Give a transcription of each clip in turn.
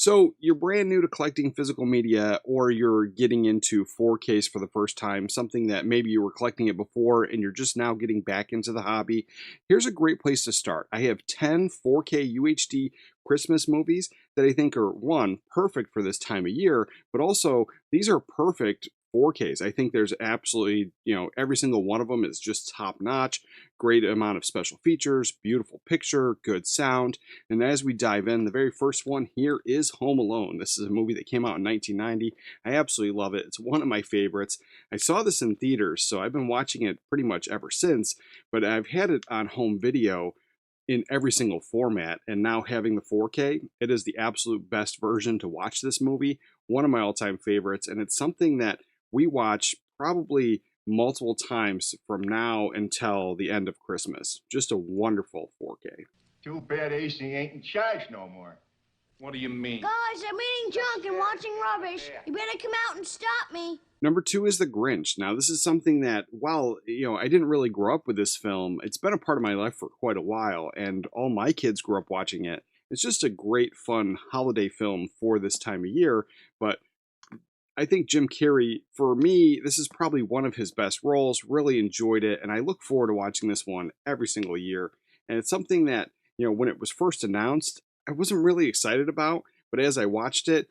So you're brand new to collecting physical media, or you're getting into 4Ks for the first time, something that maybe you were collecting it before and you're just now getting back into the hobby. Here's a great place to start. I have 10 4K UHD Christmas movies that I think are one, perfect for this time of year, but also these are perfect 4Ks. I think there's absolutely, every single one of them is just top notch, great amount of special features, beautiful picture, good sound. And as we dive in, the very first one here is Home Alone. This is a movie that came out in 1990. I absolutely love it. It's one of my favorites. I saw this in theaters, so I've been watching it pretty much ever since, but I've had it on home video in every single format, and now having the 4K, it is the absolute best version to watch this movie. One of my all-time favorites, and it's something that we watch probably multiple times from now until the end of Christmas. Just a wonderful 4K. Too bad AC ain't in charge no more. What do you mean? Guys, I'm eating junk and watching rubbish. You better come out and stop me. Number 2 is The Grinch. Now, this is something that, while, I didn't really grow up with this film, it's been a part of my life for quite a while, and all my kids grew up watching it. It's just a great, fun holiday film for this time of year, but I think Jim Carrey, for me, this is probably one of his best roles. Really enjoyed it, and I look forward to watching this one every single year. And it's something that, when it was first announced, I wasn't really excited about, but as I watched it,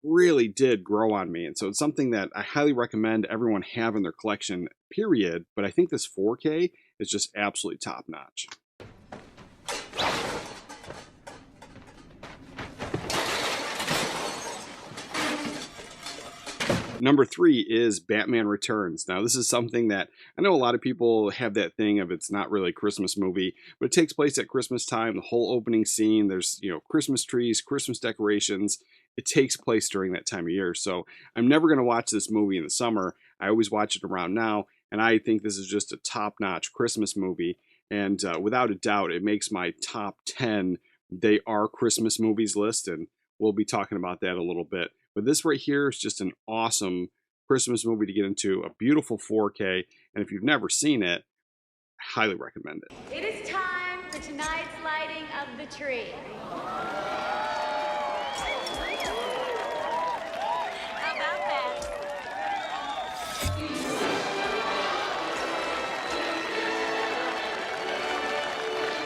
really did grow on me. And so it's something that I highly recommend everyone have in their collection, period. But I think this 4K is just absolutely top notch. Number 3 is Batman Returns. Now, this is something that I know a lot of people have that thing of it's not really a Christmas movie, but it takes place at Christmas time. The whole opening scene, there's, Christmas trees, Christmas decorations. It takes place during that time of year. So I'm never going to watch this movie in the summer. I always watch it around now, and I think this is just a top-notch Christmas movie. And without a doubt, it makes my top 10 They Are Christmas Movies list, and we'll be talking about that a little bit. But this right here is just an awesome Christmas movie to get into, a beautiful 4K, and if you've never seen it, I highly recommend it. It is time for tonight's lighting of the tree. How about that?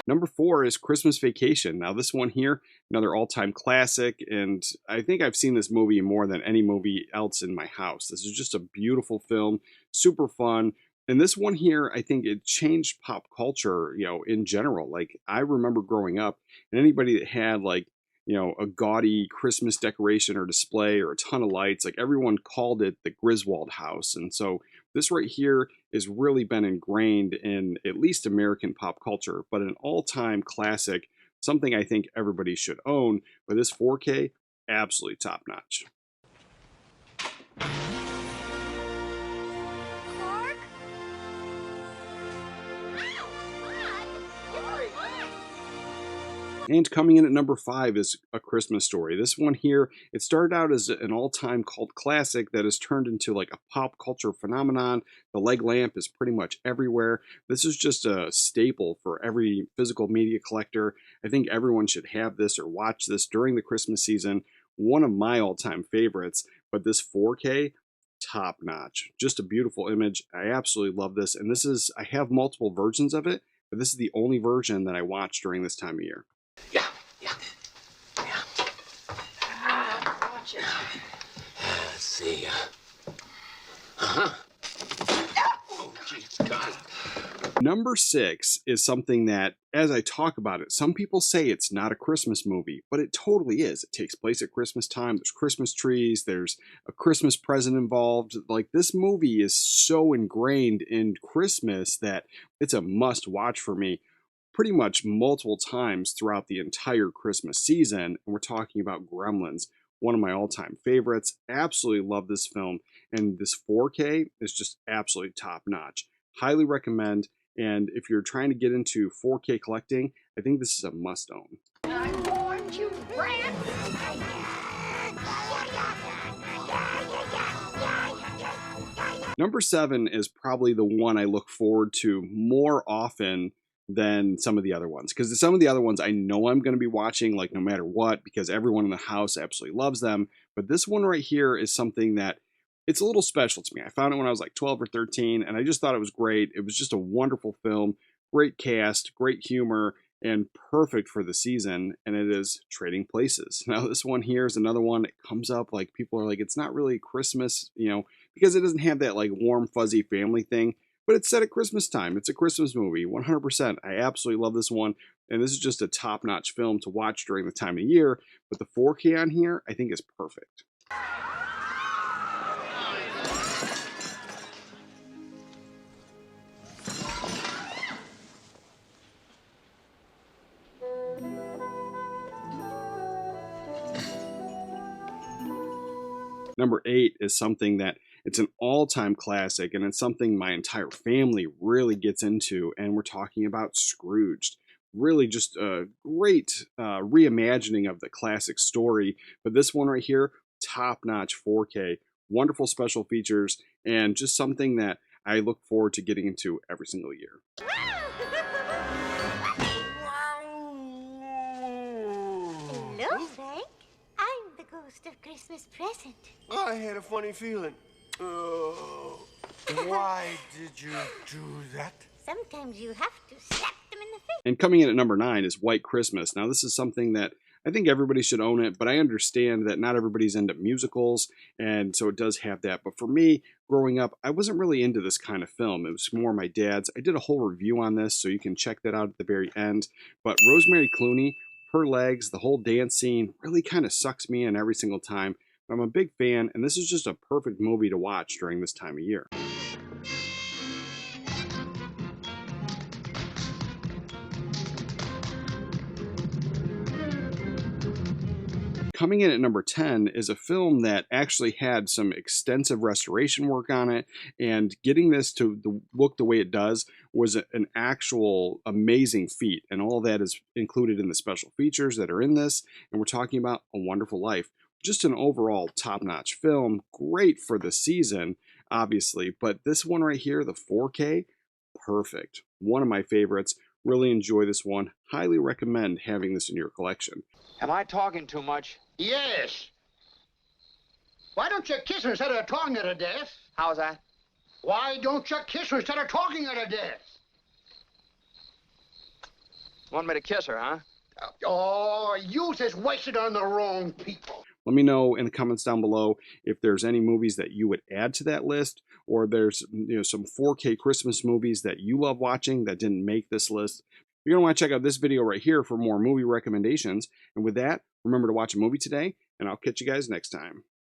Number 4 is Christmas Vacation. Now, this one here, another all-time classic, and I think I've seen this movie more than any movie else in my house. This is just a beautiful film, super fun. And this one here, I think it changed pop culture, in general. Like, I remember growing up, and anybody that had, like, a gaudy Christmas decoration or display or a ton of lights, like, everyone called it the Griswold house. And so this right here has really been ingrained in at least American pop culture, but an all-time classic, something I think everybody should own. But this 4K, absolutely top-notch. Clark? And coming in at number 5 is A Christmas Story. This one here, it started out as an all-time cult classic that has turned into like a pop culture phenomenon. The leg lamp is pretty much everywhere. This is just a staple for every physical media collector. I think everyone should have this or watch this during the Christmas season. One of my all-time favorites, but this 4K, top notch. Just a beautiful image. I absolutely love this. And I have multiple versions of it, but this is the only version that I watch during this time of year. Yeah. Watch it. Let's see. Oh, jeez, God. Number 6 is something that, as I talk about it, some people say it's not a Christmas movie, but it totally is. It takes place at Christmas time. There's Christmas trees. There's a Christmas present involved. Like, this movie is so ingrained in Christmas that it's a must watch for me pretty much multiple times throughout the entire Christmas season. And we're talking about Gremlins, one of my all-time favorites. Absolutely love this film. And this 4K is just absolutely top-notch. Highly recommend. And if you're trying to get into 4K collecting, I think this is a must-own. I warned you, Brad. Number 7 is probably the one I look forward to more often than some of the other ones. Because some of the other ones I know I'm going to be watching like no matter what, because everyone in the house absolutely loves them. But this one right here is something that it's a little special to me. I found it when I was like 12 or 13, and I just thought it was great. It was just a wonderful film, great cast, great humor, and perfect for the season. And it is Trading Places. Now, this one here is another one that comes up like people are like, it's not really Christmas, because it doesn't have that like warm, fuzzy family thing. But it's set at Christmas time. It's a Christmas movie, 100%. I absolutely love this one. And this is just a top-notch film to watch during the time of year. But the 4K on here, I think, is perfect. Number 8 is something that it's an all-time classic, and it's something my entire family really gets into, and we're talking about Scrooged. Really just a great reimagining of the classic story, but this one right here, top-notch 4K, wonderful special features, and just something that I look forward to getting into every single year. Hello, Frank. I'm the ghost of Christmas present. I had a funny feeling. Why did you do that? Sometimes you have to slap them in the face. And coming in at number 9 is White Christmas. Now, this is something that I think everybody should own it, but I understand that not everybody's into musicals, and so it does have that. But for me, growing up, I wasn't really into this kind of film. It was more my dad's. I did a whole review on this, so you can check that out at the very end. But Rosemary Clooney, her legs, the whole dance scene really kind of sucks me in every single time. But I'm a big fan, and this is just a perfect movie to watch during this time of year. Coming in at number 10 is a film that actually had some extensive restoration work on it, and getting this to look the way it does was an actual amazing feat, and all that is included in the special features that are in this, and we're talking about A Wonderful Life. Just an overall top-notch film, great for the season, obviously, but this one right here, the 4K, perfect. One of my favorites. Really enjoy this one. Highly recommend having this in your collection. Am I talking too much? Yes. Why don't you kiss her instead of talking her to death? How's that? Why don't you kiss her instead of talking her to death? Want me to kiss her, huh? Oh, youth is wasted on the wrong people. Let me know in the comments down below if there's any movies that you would add to that list, or there's some 4K Christmas movies that you love watching that didn't make this list. You're going to want to check out this video right here for more movie recommendations. And with that, remember to watch a movie today, and I'll catch you guys next time.